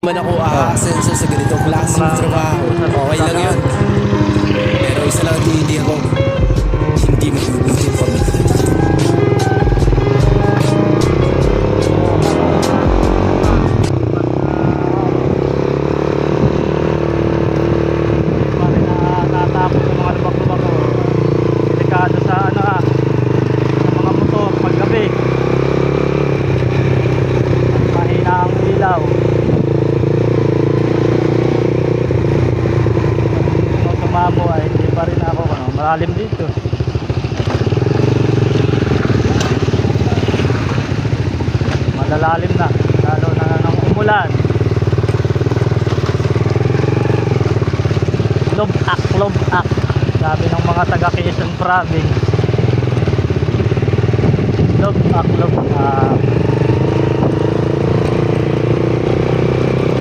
man ako aasenso sa ganitong klaseng trabaho. Okay lang yun. Pero isa lang hindi ako. Hindi magugulit yung pamilya. Natapos yung mga lubak-lubak ko. Delikado sa sa mga motor paggabi. Mahina ang ilaw. Kung tumamo ay hindi pa rin ako. Malalim dito. Malalalim na. Lalo na nang umulan. Lubak, sabi ng mga taga Quezon Province. Lubak.